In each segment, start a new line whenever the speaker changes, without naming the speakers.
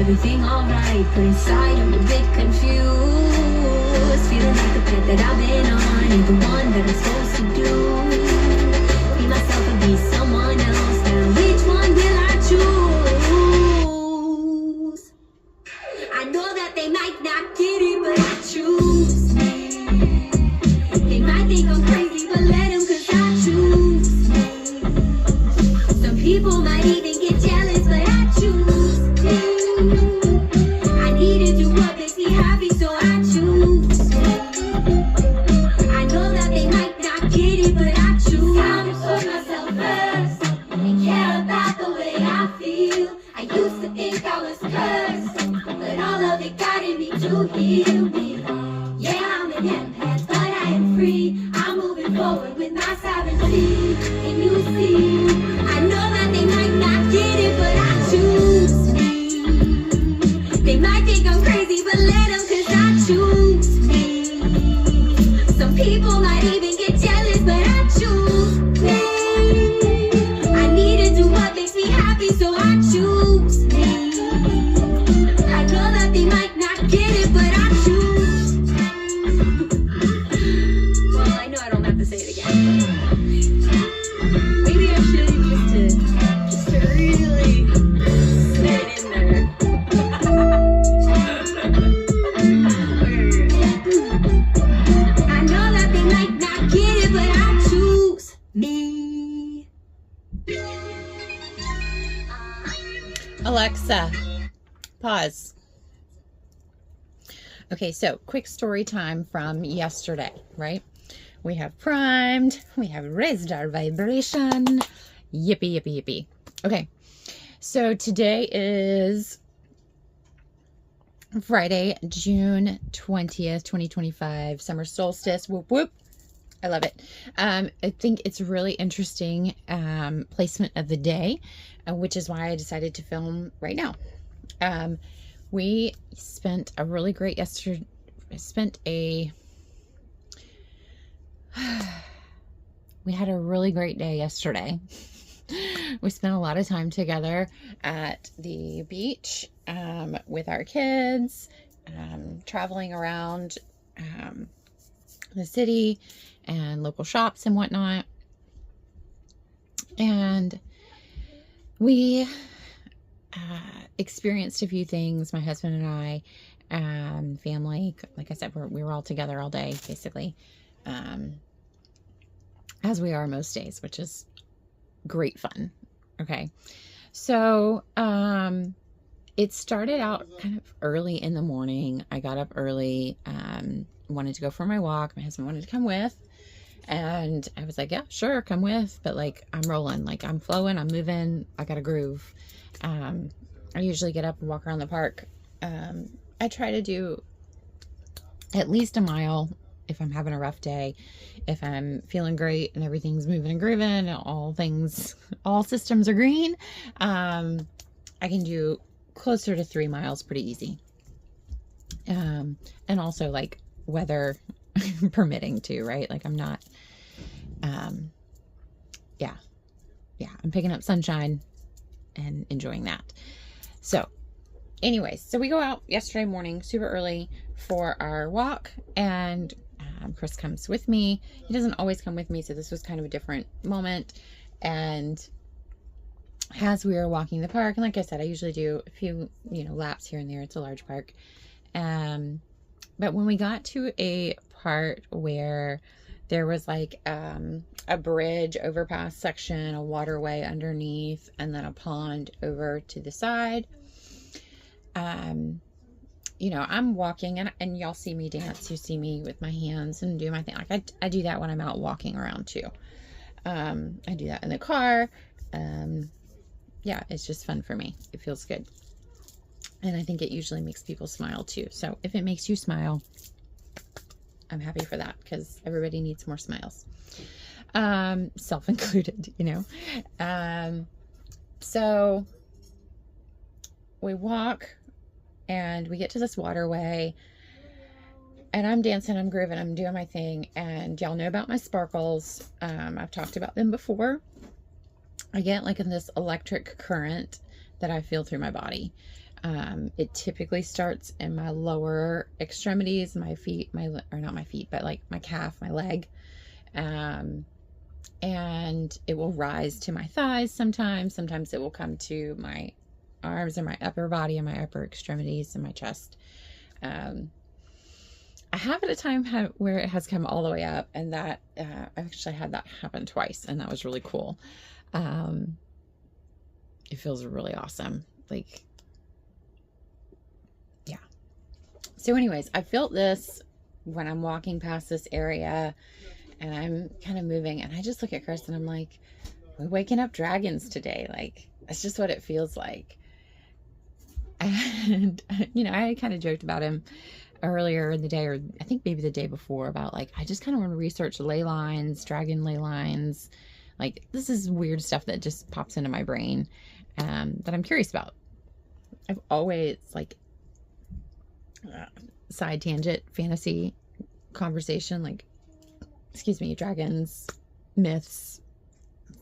everything alright, but inside I'm a bit confused. Feeling like the path that I've been on ain't the one that I'm supposed to do. Be myself or be someone else. Now which one will I choose? I know that they might not get it, but I choose me. They might think I'm crazy, but let them, cause I choose me. Some people might even get jealous, but I choose me. I need to do what makes me happy, so I choose me. I know that they might not get it, but I choose. Time to put myself first and care about the way I feel. I used to think I was cursed, but all of it got in me to heal me. Yeah, I'm an empath, but I am free. I'm moving forward with my sovereignty. Can you see? I know that they might not get it, but I choose me. They might think I'm crazy, but let them, cause I choose me. Some people might even get jealous, but I choose me. I need to do what makes me happy, so I choose me. I know that they might not get it, but I choose. Well, I know I don't have to say it again. Maybe I should just to really say it in there. I know that they might not get it, but I choose me.
Alexa, pause. Okay, so quick story time from yesterday, right? We have primed, we have raised our vibration. Yippee, yippee, yippee. Okay, so today is Friday, June 20th, 2025, summer solstice. Whoop, whoop. I love it. I think it's really interesting placement of the day, which is why I decided to film right now. We spent a really great we had a really great day yesterday. We spent a lot of time together at the beach with our kids, traveling around the city and local shops and whatnot. And we experienced a few things, my husband and I, family. Like I said, we were all together all day, basically, as we are most days, which is great fun. Okay, so it started out kind of early in the morning. I got up early, wanted to go for my walk. My husband wanted to come with, and I was like, yeah, sure, come with, but like, I'm rolling, like I'm flowing, I'm moving, I got a groove. I usually get up and walk around the park. I try to do at least a mile if I'm having a rough day. If I'm feeling great and everything's moving and grooving and all systems are green, I can do closer to 3 miles pretty easy. And also like weather permitting too, right? Like I'm not, I'm picking up sunshine and enjoying that. So anyways, so we go out yesterday morning super early for our walk, and Chris comes with me. He doesn't always come with me, so this was kind of a different moment. And as we were walking the park, and like I said, I usually do a few laps here and there. It's a large park, but when we got to a part where there was like a bridge overpass section, a waterway underneath, and then a pond over to the side. I'm walking, and y'all see me dance. You see me with my hands and do my thing. Like I do that when I'm out walking around too. I do that in the car. Yeah, it's just fun for me. It feels good. And I think it usually makes people smile too. So if it makes you smile, I'm happy for that, because everybody needs more smiles. Self included, So we walk and we get to this waterway, and I'm dancing, I'm grooving, I'm doing my thing. And y'all know about my sparkles. I've talked about them before. I get like in this electric current that I feel through my body. It typically starts in my lower extremities, my feet, or not my feet, but like my calf, my leg. And it will rise to my thighs sometimes. Sometimes it will come to my arms and my upper body and my upper extremities and my chest. I have at a time where it has come all the way up, and that I've actually had that happen twice, and that was really cool. It feels really awesome. Like, yeah. So anyways, I felt this when I'm walking past this area and I'm kind of moving, and I just look at Chris and I'm like, we're waking up dragons today. Like, that's just what it feels like. And, you know, I kind of joked about him earlier in the day, or I think maybe the day before, about like, I just kind of want to research ley lines, dragon ley lines. Like, this is weird stuff that just pops into my brain that I'm curious about. I've always, like, side tangent, fantasy conversation, like, excuse me, dragons, myths,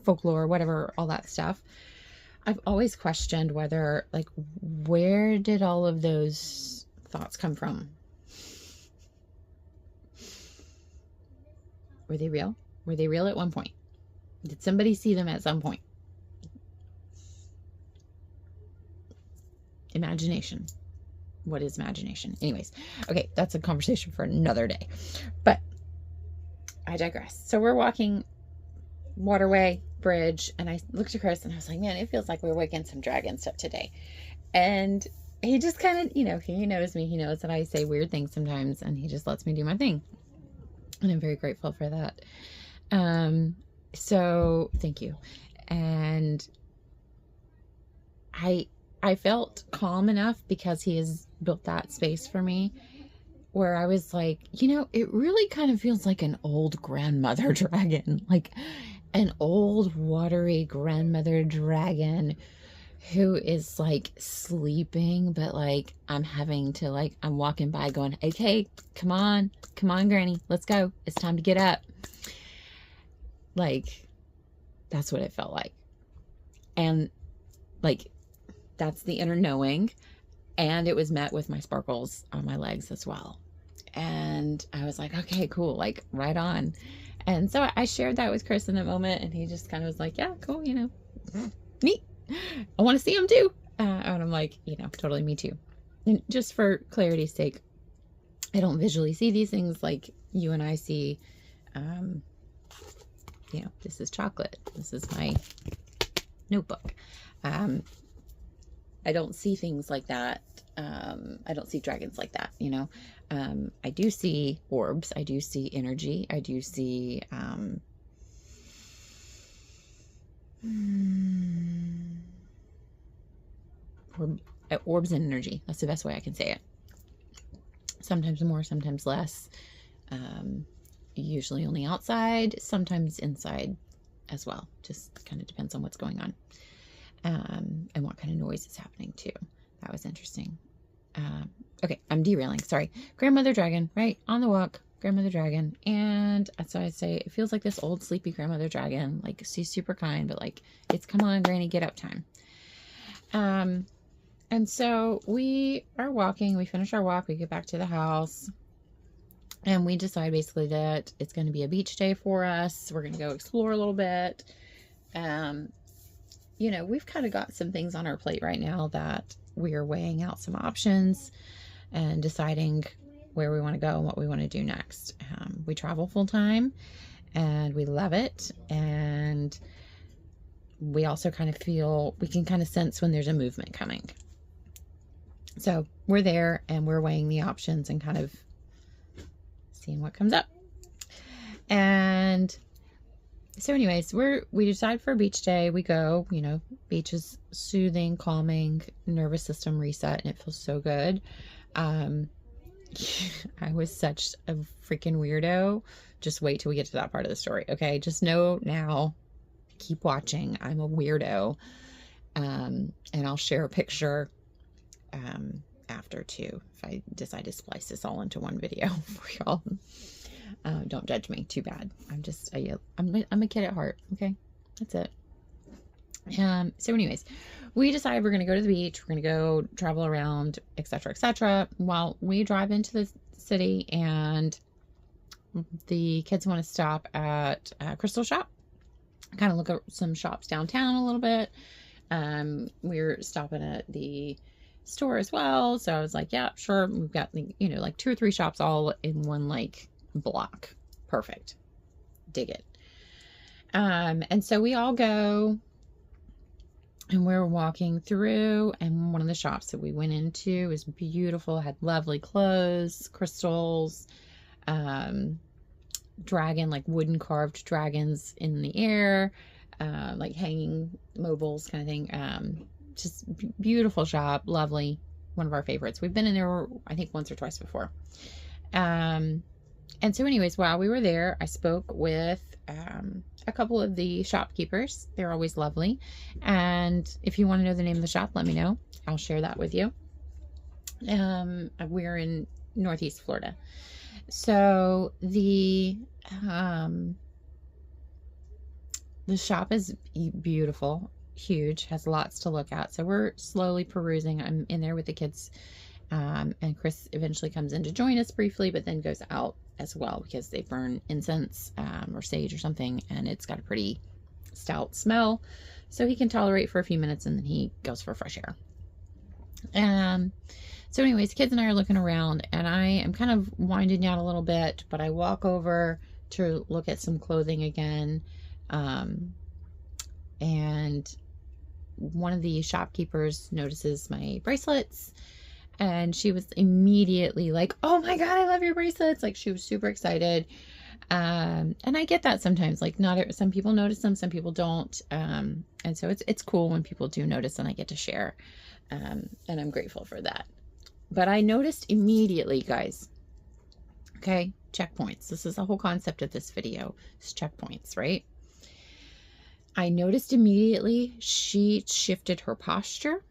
folklore, whatever, all that stuff. I've always questioned whether, like, where did all of those thoughts come from? Were they real? Were they real at one point? Did somebody see them at some point? Imagination. What is imagination? Anyways, okay, that's a conversation for another day. But I digress. So we're walking waterway, bridge, and I looked at Chris and I was like, man, it feels like we're waking some dragon stuff today. And he just kind of, you know, he knows me. He knows that I say weird things sometimes, and he just lets me do my thing. And I'm very grateful for that. So thank you. And I felt calm enough because he has built that space for me where I was like, you know, it really kind of feels like an old grandmother dragon, like an old watery grandmother dragon who is like sleeping, but like I'm having to, like, I'm walking by going, okay, come on, granny, let's go. It's time to get up. Like, that's what it felt like. And like, that's the inner knowing. And it was met with my sparkles on my legs as well. And I was like, okay, cool. Like, right on. And so I shared that with Chris in that moment, and he just kind of was like, yeah, cool. You know, neat. I want to see him too. And I'm like, you know, totally me too. And just for clarity's sake, I don't visually see these things like you and I see. You know, this is chocolate. This is my notebook. I don't see things like that. I don't see dragons like that, you know. I do see orbs. I do see energy. I do see orbs and energy. That's the best way I can say it. Sometimes more, sometimes less. Usually only outside, sometimes inside as well. Just kind of depends on what's going on. And what kind of noise is happening too. That was interesting. Okay, I'm derailing. Sorry. Grandmother dragon, right? On the walk, grandmother dragon. And so I say, it feels like this old sleepy grandmother dragon. Like, she's super kind, but like, it's come on, granny, get up time. And so we are walking. We finish our walk. We get back to the house. And we decide basically that it's going to be a beach day for us. We're going to go explore a little bit. You know, we've kind of got some things on our plate right now that we are weighing out some options and deciding where we want to go and what we want to do next. We travel full time and we love it. And we also kind of feel, we can kind of sense when there's a movement coming. So we're there and we're weighing the options and kind of seeing what comes up. And so anyways, we decide for a beach day. We go, you know, beach is soothing, calming, nervous system reset, and it feels so good. I was such a freaking weirdo. Just wait till we get to that part of the story. Okay. Just know now, keep watching. I'm a weirdo. And I'll share a picture, after too, if I decide to splice this all into one video for y'all. Don't judge me. Too bad. I'm a kid at heart. Okay. That's it. So anyways, we decided we're going to go to the beach. We're going to go travel around, etc., etc. Well, we drive into the city, and the kids want to stop at Crystal Shop, kind of look at some shops downtown a little bit. We're stopping at the store as well. So I was like, yeah, sure. We've got, you know, like 2 or 3 shops all in one like block. Perfect. Dig it. And so we all go, and we're walking through, and one of the shops that we went into was beautiful, had lovely clothes, crystals, dragon, like wooden carved dragons in the air, like hanging mobiles kind of thing. Just beautiful shop, lovely, one of our favorites. We've been in there, I think, once or twice before. And so anyways, while we were there, I spoke with a couple of the shopkeepers. They're always lovely. And if you want to know the name of the shop, let me know. I'll share that with you. We're in Northeast Florida. So the shop is beautiful, huge, has lots to look at. So we're slowly perusing. I'm in there with the kids. And Chris eventually comes in to join us briefly, but then goes out as well because they burn incense or sage or something, and it's got a pretty stout smell. So he can tolerate for a few minutes, and then he goes for fresh air. So anyways, the kids and I are looking around, and I am kind of winding down a little bit, but I walk over to look at some clothing again. And one of the shopkeepers notices my bracelets, and she was immediately like, oh my God, I love your bracelets. Like, she was super excited. And I get that sometimes, like, some people notice them, some people don't. And so it's cool when people do notice, and I get to share. And I'm grateful for that. But I noticed immediately, guys, okay, checkpoints. This is the whole concept of this video, is checkpoints, right? I noticed immediately she shifted her posture.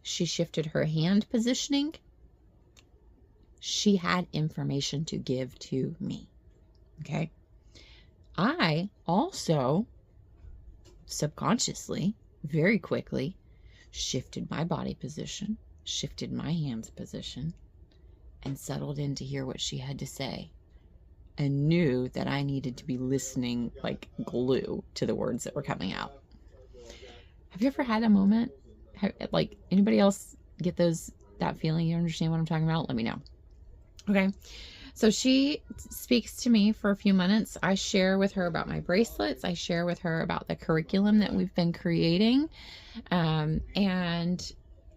She shifted her hand positioning. She had information to give to me. Okay. I also subconsciously, very quickly, shifted my body position, shifted my hands position, and settled in to hear what she had to say, and knew that I needed to be listening like glue to the words that were coming out. Have you ever had a moment? Like, anybody else get that feeling? You understand what I'm talking about? Let me know. Okay. So she speaks to me for a few minutes. I share with her about my bracelets. I share with her about the curriculum that we've been creating. And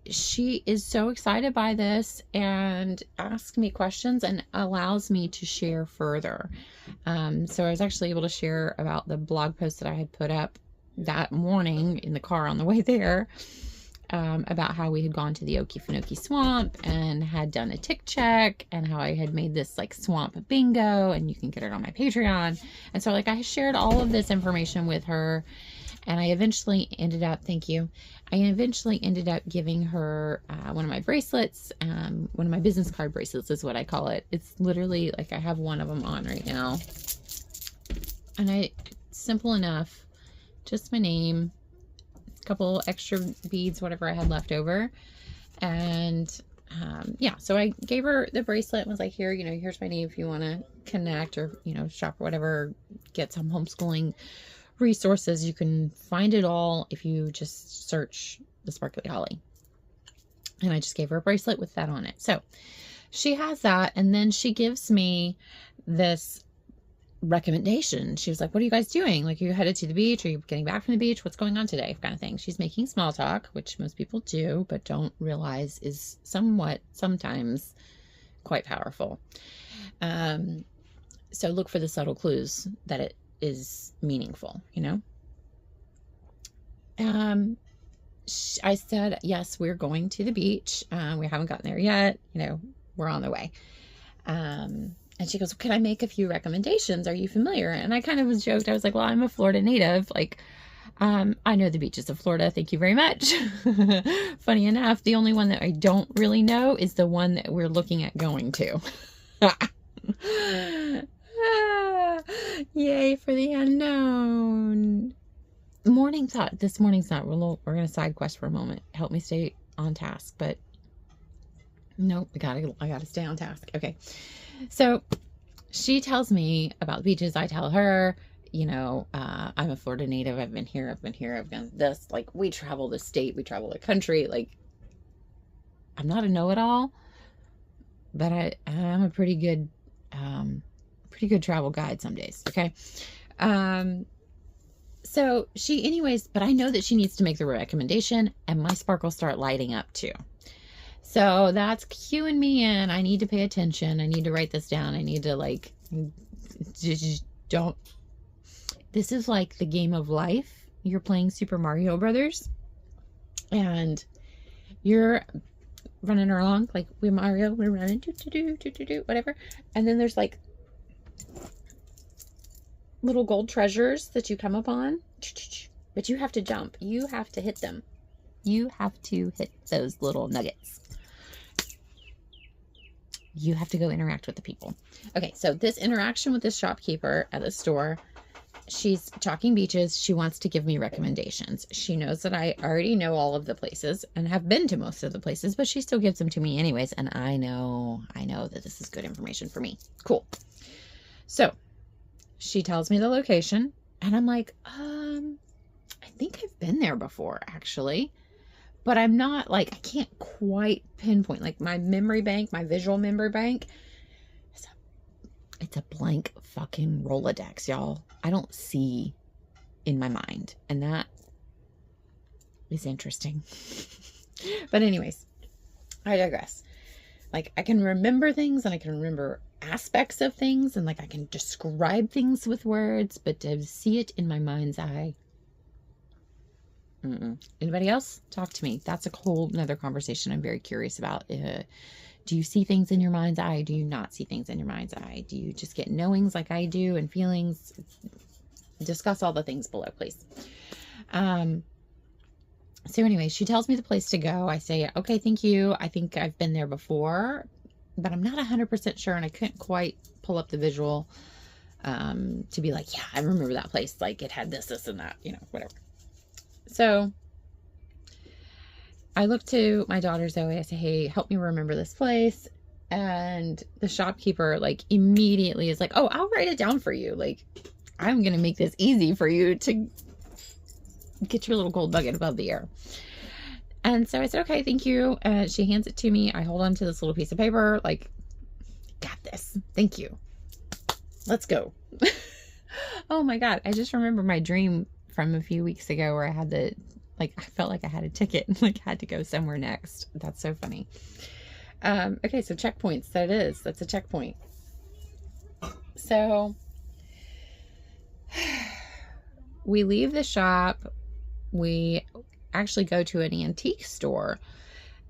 she is so excited by this and asks me questions and allows me to share further. So I was actually able to share about the blog post that I had put up that morning in the car on the way there, about how we had gone to the Okefenokee swamp and had done a tick check, and how I had made this like swamp bingo, and you can get it on my Patreon. And so like I shared all of this information with her, and I eventually ended up, thank you, I eventually ended up giving her one of my bracelets, one of my business card bracelets is what I call it. It's literally like, I have one of them on right now, and simple enough, just my name, couple extra beads, whatever I had left over. And yeah, so I gave her the bracelet and was like, here, here's my name if you want to connect or, shop or whatever, get some homeschooling resources. You can find it all if you just search the Sparkly Holly. And I just gave her a bracelet with that on it. So she has that, and then she gives me this recommendation. She was like, what are you guys doing? Like, are you headed to the beach? Are you getting back from the beach? What's going on today? Kind of thing. She's making small talk, which most people do, but don't realize is sometimes quite powerful. So look for the subtle clues that it is meaningful, I said, yes, we're going to the beach. We haven't gotten there yet. We're on the way. And she goes, can I make a few recommendations? Are you familiar? And I kind of was joked. I was like, well, I'm a Florida native. Like, I know the beaches of Florida. Thank you very much. Funny enough, the only one that I don't really know is the one that we're looking at going to. Yay for the unknown. morning thought, this morning's thought, we're going to side quest for a moment. Help me stay on task, but nope, I gotta stay on task. Okay. So she tells me about the beaches. I tell her, I'm a Florida native. I've been here. I've done this. Like, we travel the state, we travel the country. Like, I'm not a know-it-all, but I'm a pretty good travel guide some days. Okay. So but I know that she needs to make the recommendation, and my sparkles start lighting up too. So that's cueing me in. I need to pay attention. I need to write this down. I need to just don't. This is like the game of life. You're playing Super Mario Brothers, and you're running along like we're running, whatever. And then there's like little gold treasures that you come upon, but you have to jump. You have to hit them. You have to hit those little nuggets. You have to go interact with the people. Okay, so this interaction with this shopkeeper at the store, she's talking beaches. She wants to give me recommendations. She knows that I already know all of the places and have been to most of the places, but she still gives them to me anyways. And I know that this is good information for me. Cool. So she tells me the location, and I'm like, I think I've been there before, actually. But I'm not I can't quite pinpoint. Like, my memory bank, my visual memory bank, it's a blank fucking Rolodex, y'all. I don't see in my mind. And that is interesting. But anyways, I digress. Like, I can remember things, and I can remember aspects of things, and I can describe things with words, but to see it in my mind's eye. Anybody else? Talk to me. That's a whole nother conversation I'm very curious about. Do you see things in your mind's eye? Do you not see things in your mind's eye? Do you just get knowings like I do and feelings? Discuss all the things below, please. So anyway, she tells me the place to go. I say, okay, thank you. I think I've been there before, but I'm not 100% sure, and I couldn't quite pull up the visual to be like, yeah, I remember that place. Like, it had this, and that, whatever. So I look to my daughter Zoe. I say, hey, help me remember this place. And the shopkeeper immediately is like, oh, I'll write it down for you. I'm going to make this easy for you to get your little gold nugget above the air. And so I said, okay, thank you. And she hands it to me. I hold on to this little piece of paper. Got this. Thank you. Let's go. Oh my God. I just remember my dream from a few weeks ago where I had I felt like I had a ticket and had to go somewhere next. That's so funny. Okay, so checkpoints. That's a checkpoint. So we leave the shop. We actually go to an antique store.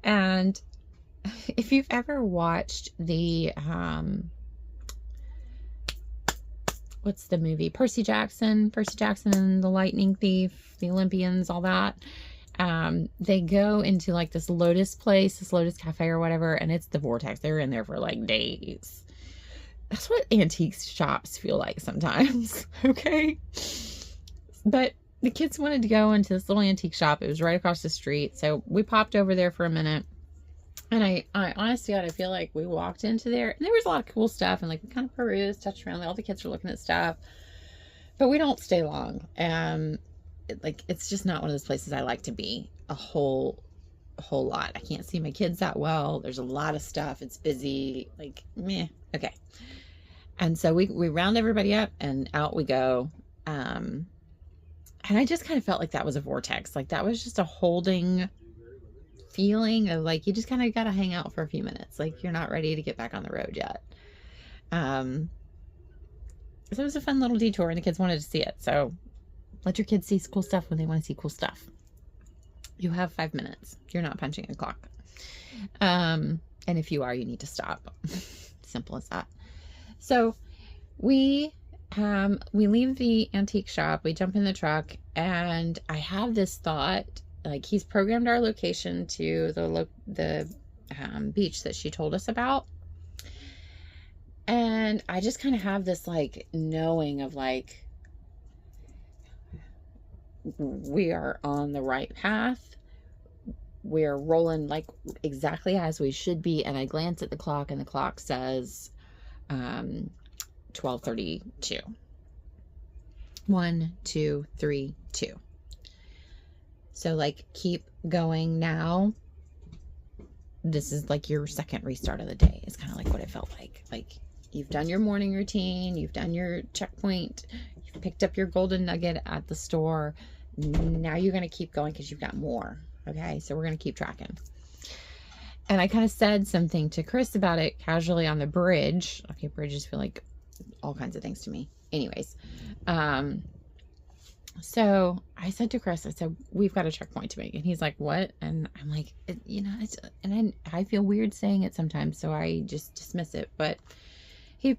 And if you've ever watched the what's the movie? Percy Jackson and the Lightning Thief, the Olympians, all that. They go into this Lotus place, this Lotus Cafe or whatever, and it's the vortex. They're in there for days. That's what antique shops feel like sometimes. Okay. But the kids wanted to go into this little antique shop. It was right across the street. So we popped over there for a minute. And I honestly, I feel like we walked into there, and there was a lot of cool stuff, and we kind of perused, touched around. All the kids were looking at stuff, but we don't stay long. It's just not one of those places I like to be a whole lot. I can't see my kids that well. There's a lot of stuff. It's busy. Meh. Okay. And so we round everybody up, and out we go. And I just kind of felt like that was a vortex. That was just a holding feeling of you just kind of got to hang out for a few minutes. You're not ready to get back on the road yet. So it was a fun little detour, and the kids wanted to see it. So let your kids see cool stuff when they want to see cool stuff. You have 5 minutes. You're not punching a clock. And if you are, you need to stop. Simple as that. So we leave the antique shop, we jump in the truck, and I have this thought, he's programmed our location to the beach that she told us about. And I just kind of have this knowing of we are on the right path. We're rolling like exactly as we should be. And I glance at the clock, and the clock says 12:32. 1, 2, 3, 2. So like, keep going now. This is like your second restart of the day. It's kind of like what it felt like. Like, you've done your morning routine, you've done your checkpoint, you've picked up your golden nugget at the store. Now you're going to keep going because you've got more. Okay, so we're going to keep tracking. And I kind of said something to Chris about it casually on the bridge. Okay, bridges feel like all kinds of things to me. Anyways, so I said to Chris, I said, we've got a checkpoint to make. And he's like, what? And I'm like, I feel weird saying it sometimes, so I just dismiss it. But he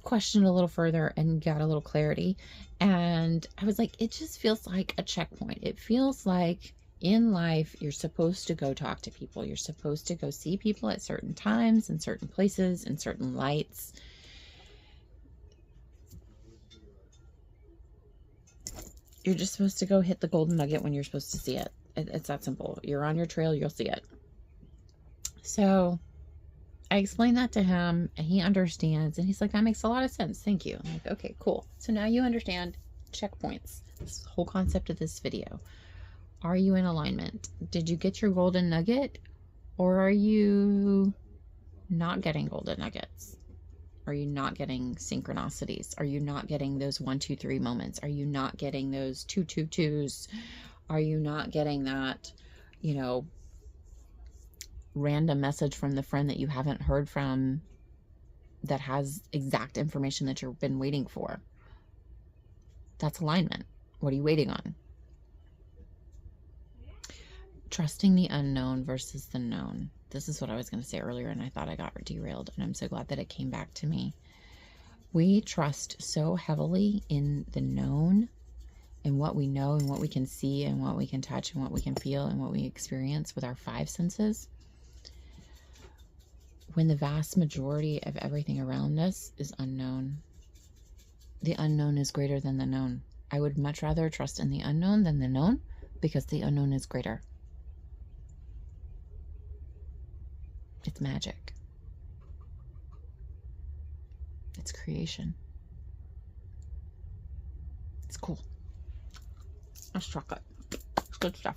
questioned a little further and got a little clarity. And I was like, it just feels like a checkpoint. It feels like in life, you're supposed to go talk to people. You're supposed to go see people at certain times, in certain places, in certain lights. You're just supposed to go hit the golden nugget when you're supposed to see it. It's that simple. You're on your trail, you'll see it. So I explained that to him, and he understands, and he's like, that makes a lot of sense. Thank you. I'm like, okay, cool. So now you understand checkpoints. This whole concept of this video. Are you in alignment? Did you get your golden nugget, or are you not getting golden nuggets? Are you not getting synchronicities? Are you not getting those 1, 2, 3 moments? Are you not getting those 2, 2, 2s? Are you not getting that, random message from the friend that you haven't heard from that has exact information that you've been waiting for? That's alignment. What are you waiting on? Trusting the unknown versus the known. This is what I was going to say earlier, and I thought I got derailed, and I'm so glad that it came back to me. We trust so heavily in the known, and what we know, and what we can see, and what we can touch, and what we can feel, and what we experience with our 5 senses, when the vast majority of everything around us is unknown. The unknown is greater than the known. I would much rather trust in the unknown than the known, because the unknown is greater. It's magic. It's creation. It's cool. It's chocolate. It's good stuff.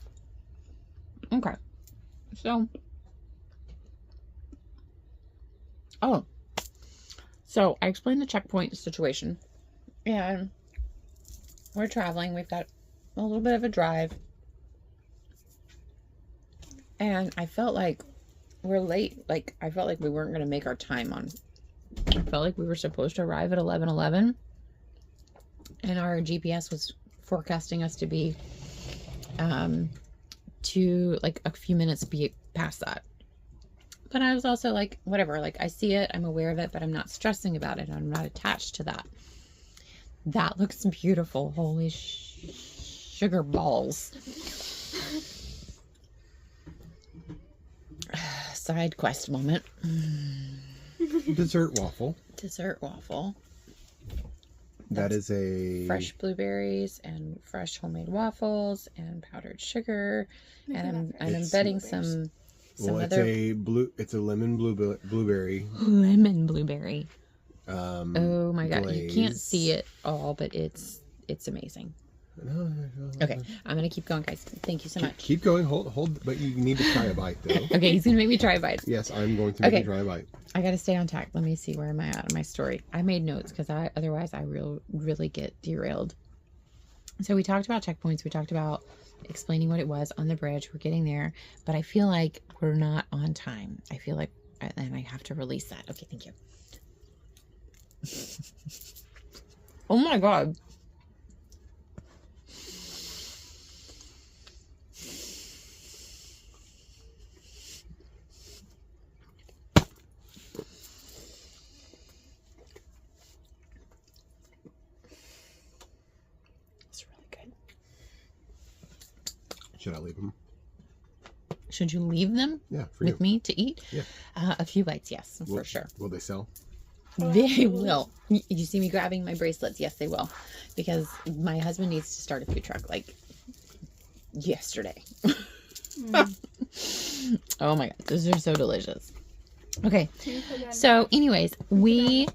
Okay. So I explained the checkpoint situation, and we're traveling. We've got a little bit of a drive, and I felt like we're late. Like, I felt like we weren't going to make our time on. I felt like we were supposed to arrive at 11:11, and our GPS was forecasting us to be like a few minutes past that. But I was also like, whatever, like, I see it, I'm aware of it, but I'm not stressing about it. I'm not attached to that. That looks beautiful. Holy sugar balls. Side quest moment.
Dessert waffle.
Dessert waffle.
That is a
fresh blueberries and fresh homemade waffles and powdered sugar. And I'm embedding some other.
It's a lemon blueberry.
Lemon blueberry. Oh my god,
glaze.
You can't see it all, but it's amazing. Okay, I'm gonna keep going, guys. Thank you so much.
Keep going. Hold. But you need to try a bite, though.
Okay, he's gonna make me try a bite.
Yes, I'm going to make you try a bite.
I gotta stay on track. Let me see, where am I at in my story? I made notes because otherwise I really get derailed. So we talked about checkpoints. We talked about explaining what it was on the bridge. We're getting there, but I feel like we're not on time. I feel like, and I have to release that. Okay, thank you. Oh my god.
Should I leave them?
Should you leave them?
Yeah,
with me to eat?
Yeah.
A few bites, yes, for sure.
Will they sell?
They will. You see me grabbing my bracelets? Yes, they will. Because my husband needs to start a food truck. Like, yesterday. Oh my god, those are so delicious. Okay, so anyways, we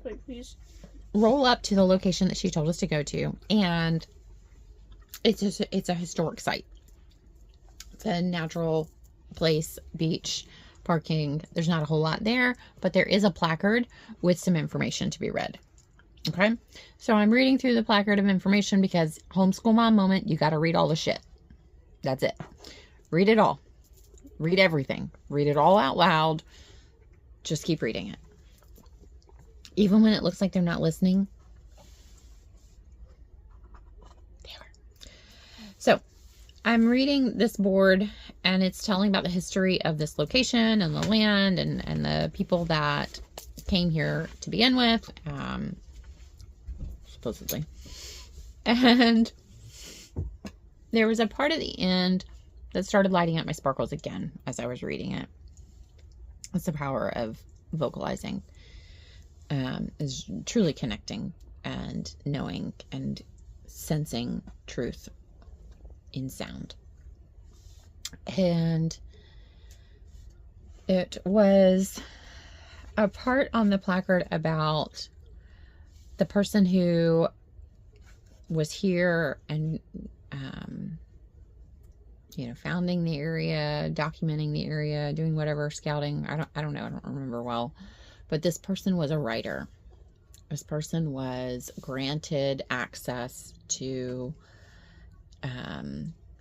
roll up to the location that she told us to go to, and it's a historic site. It's a natural place, beach, parking. There's not a whole lot there, but there is a placard with some information to be read. Okay, so I'm reading through the placard of information because homeschool mom moment, you got to read all the shit. That's it. Read it all. Read everything. Read it all out loud. Just keep reading it. Even when it looks like they're not listening, they are. So I'm reading this board, and it's telling about the history of this location and the land and the people that came here to begin with, supposedly. And there was a part at the end that started lighting up my sparkles again as I was reading it. It's the power of vocalizing, is truly connecting and knowing and sensing truth in sound. And it was a part on the placard about the person who was here and founding the area, documenting the area, doing whatever, scouting. I don't know. I don't remember well. But this person was a writer. This person was granted access to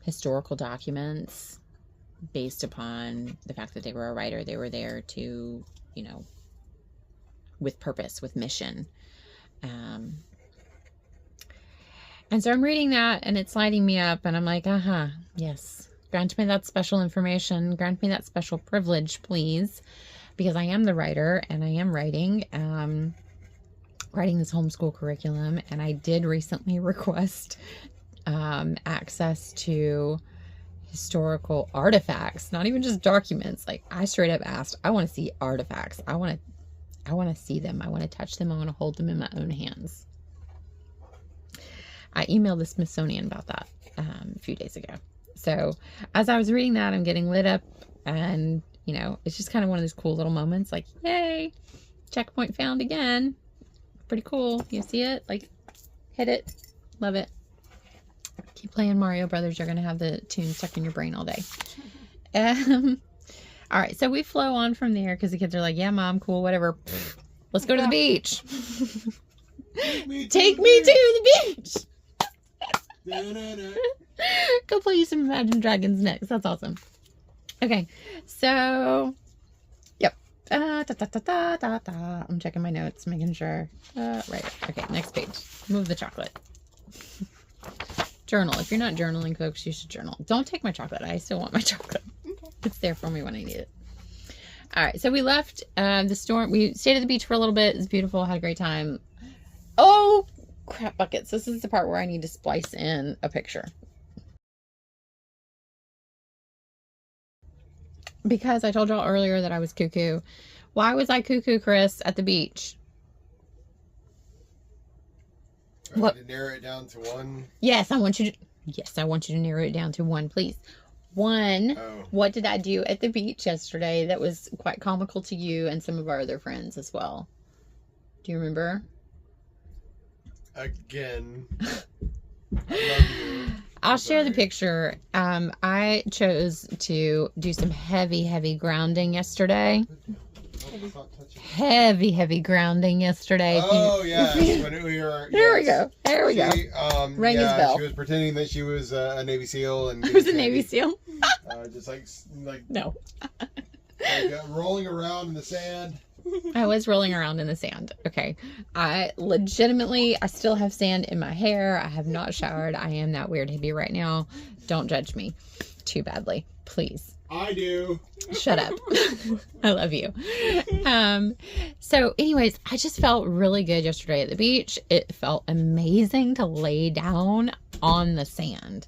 historical documents based upon the fact that they were a writer. They were there to, with purpose, with mission. And so I'm reading that, and it's lighting me up, and I'm like, yes. Grant me that special information. Grant me that special privilege, please. Because I am the writer, and I am writing this homeschool curriculum, and I did recently request access to historical artifacts, not even just documents. Like, I straight up asked, I want to see artifacts. I want to see them. I want to touch them. I want to hold them in my own hands. I emailed the Smithsonian about that a few days ago. So as I was reading that, I'm getting lit up, and it's just kind of one of those cool little moments, like, yay, checkpoint found again. Pretty cool. You see it? Like, hit it. Love it. Keep playing Mario Brothers. You're going to have the tune stuck in your brain all day. All right. So we flow on from there because the kids are like, yeah, mom, cool, whatever. Let's go to the beach. Take me to the beach. Go play you some Imagine Dragons next. That's awesome. Okay, so yep. I'm checking my notes, making sure. Right. Okay, next page. Move the chocolate. Journal. If you're not journaling, folks, you should journal. Don't take my chocolate. I still want my chocolate. Okay. It's there for me when I need it. All right, so we left the storm. We stayed at the beach for a little bit. It was beautiful. Had a great time. Oh, crap buckets. This is the part where I need to splice in a picture. Because I told y'all earlier that I was cuckoo. Why was I cuckoo, Chris, at the beach?
What? To narrow it down to one?
Yes, I want you to narrow it down to one, please. One, What did I do at the beach yesterday that was quite comical to you and some of our other friends as well? Do you remember?
Again. I love you.
I'll share the picture. I chose to do some heavy grounding yesterday. Heavy grounding yesterday.
Oh, yeah. When we were,
there we go. Rang his bell.
She was pretending that she was a Navy SEAL. And
I was a Navy SEAL.
Just like
no.
Rolling around in the sand.
I was rolling around in the sand. Okay. I still have sand in my hair. I have not showered. I am that weird hippie right now. Don't judge me too badly, please.
I do.
Shut up. I love you. So anyways, I just felt really good yesterday at the beach. It felt amazing to lay down on the sand.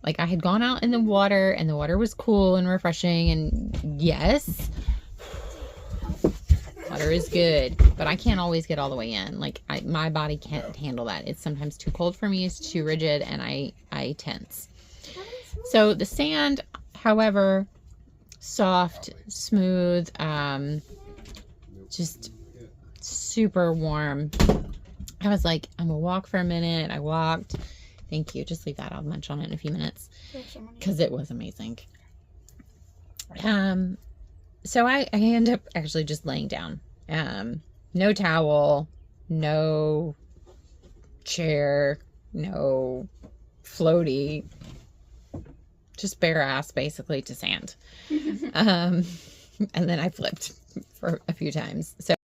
Like, I had gone out in the water, and the water was cool and refreshing, and yes, water is good, but I can't always get all the way in. Like, my body can't handle that. It's sometimes too cold for me. It's too rigid, and I tense. So the sand, however, soft, smooth, just super warm. I was like, I'm gonna walk for a minute. I walked. Thank you. Just leave that. I'll munch on it in a few minutes because it was amazing. So I end up actually just laying down. No towel, no chair, no floaty, just bare ass basically to sand. And then I flipped for a few times. So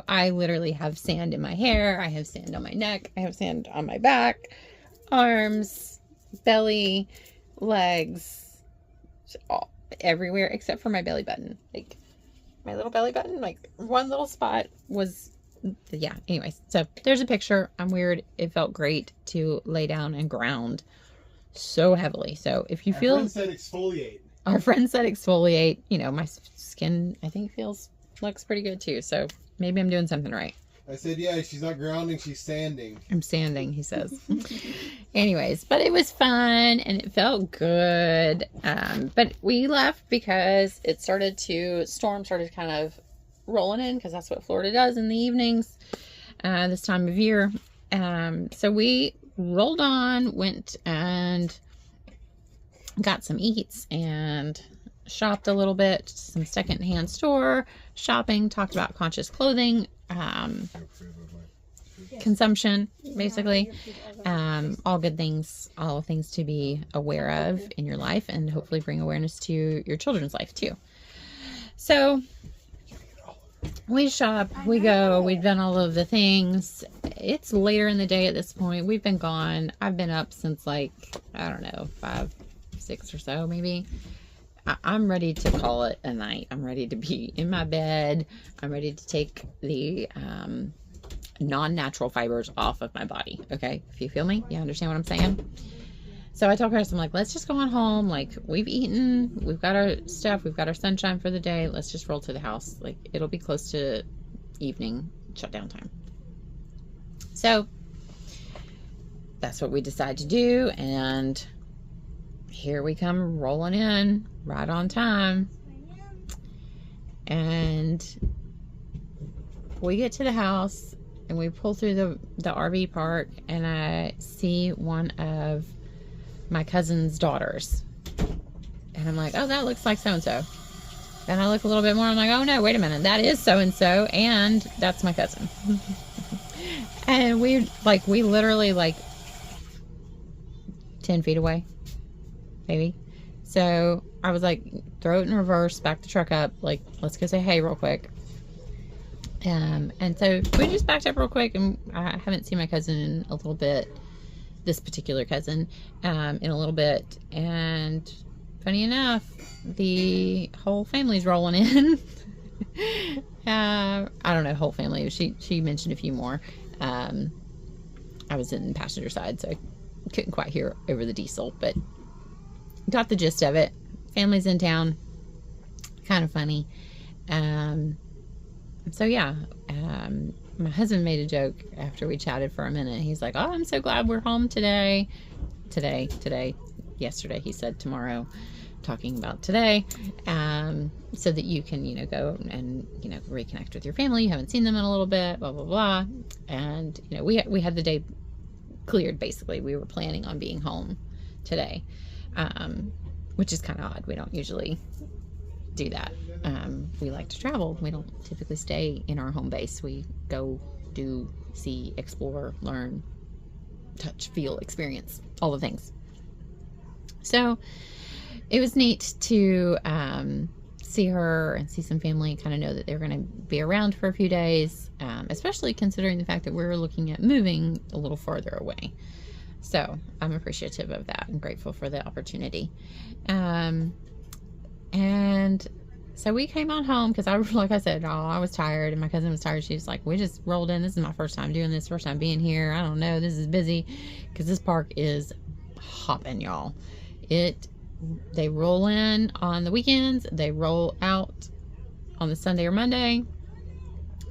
I literally have sand in my hair. I have sand on my neck. I have sand on my back, arms, belly, legs, all, everywhere except for my belly button. Like my little belly button, like one little spot was, yeah. Anyways, so there's a picture. I'm weird. It felt great to lay down and ground so heavily. So if you feel,
Our friend said exfoliate.
Our friend said exfoliate. You know, my skin I think looks pretty good too. So maybe I'm doing something right.
I said, yeah, she's not grounding, she's sanding.
I'm sanding, he says. Anyways, but it was fun and it felt good. But we left because storm started kind of rolling in, because that's what Florida does in the evenings this time of year. So we rolled on, went and got some eats and shopped a little bit, some secondhand store shopping, talked about conscious clothing consumption, basically. All good things, all things to be aware of in your life, and hopefully bring awareness to your children's life too. So we shop, we go, we've done all of the things. It's later in the day at this point. We've been gone. I've been up since like, I don't know, 5, 6 or so maybe. I'm ready to call it a night. I'm ready to be in my bed. I'm ready to take the non-natural fibers off of my body. Okay, if you feel me, you understand what I'm saying? So I told Chris, I'm like, let's just go on home. Like, we've eaten, we've got our stuff, we've got our sunshine for the day. Let's just roll to the house. Like, it'll be close to evening shutdown time. So that's what we decided to do, and here we come rolling in right on time. And we get to the house and we pull through the RV park, and I see one of my cousin's daughters, and I'm like, oh, that looks like so-and-so. Then I look a little bit more, I'm like, oh no, wait a minute, that is so-and-so, and that's my cousin. And we literally like 10 feet away, maybe. So I was like, throw it in reverse, back the truck up, like, let's go say hey real quick. And so we just backed up real quick, and I haven't seen my cousin in a little bit, this particular cousin, in a little bit. And funny enough, the whole family's rolling in. I don't know, whole family. She mentioned a few more. I was in the passenger side, so I couldn't quite hear over the diesel, but got the gist of it. Family's in town. Kind of funny. So yeah, my husband made a joke after we chatted for a minute. He's like, oh, I'm so glad we're home today. Yesterday, he said tomorrow, talking about today, so that you can, go and, reconnect with your family. You haven't seen them in a little bit, blah, blah, blah. And, we had the day cleared, basically. We were planning on being home today, which is kind of odd. We don't usually do that. We like to travel. We don't typically stay in our home base. We go, do, see, explore, learn, touch, feel, experience, all the things. So it was neat to see her and see some family, kind of know that they're going to be around for a few days, especially considering the fact that we're looking at moving a little farther away. So I'm appreciative of that and grateful for the opportunity. And so we came on home because like I said, I was tired and my cousin was tired. She was like, we just rolled in. This is my first time doing this, first time being here. I don't know. This is busy, because this park is hopping, y'all. They roll in on the weekends. They roll out on the Sunday or Monday.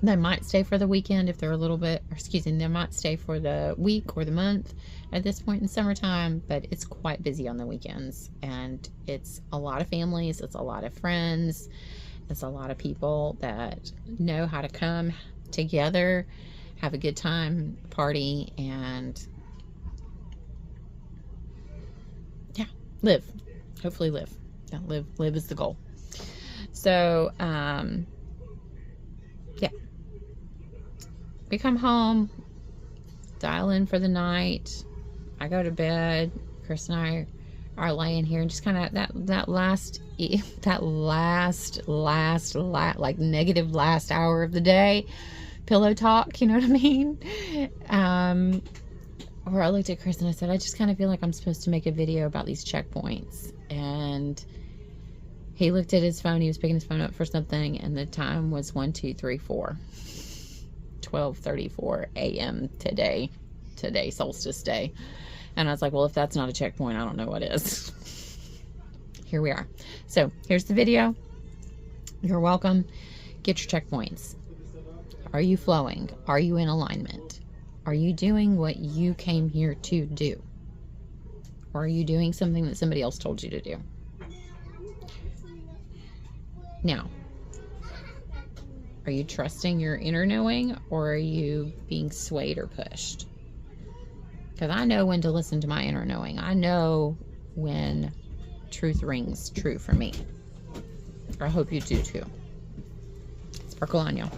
They might stay for the weekend if they're a little bit, or excuse me, they might stay for the week or the month at this point in summertime, but it's quite busy on the weekends. And it's a lot of families, it's a lot of friends, it's a lot of people that know how to come together, have a good time, party, and yeah, live. Hopefully live. Yeah, live is the goal. So, yeah. We come home, dial in for the night. I go to bed. Chris and I are laying here and just kind of that last like negative last hour of the day, pillow talk, you know what I mean? Where I looked at Chris and I said, I just kind of feel like I'm supposed to make a video about these checkpoints. And he looked at his phone. He was picking his phone up for something, and the time was 12:34 a.m. today, Solstice Day. And I was like, well, if that's not a checkpoint, I don't know what is. Here we are. So here's the video. You're welcome. Get your checkpoints. Are you flowing? Are you in alignment? Are you doing what you came here to do? Or are you doing something that somebody else told you to do? Now, are you trusting your inner knowing, or are you being swayed or pushed? Because I know when to listen to my inner knowing. I know when truth rings true for me. I hope you do too. Sparkle on, y'all.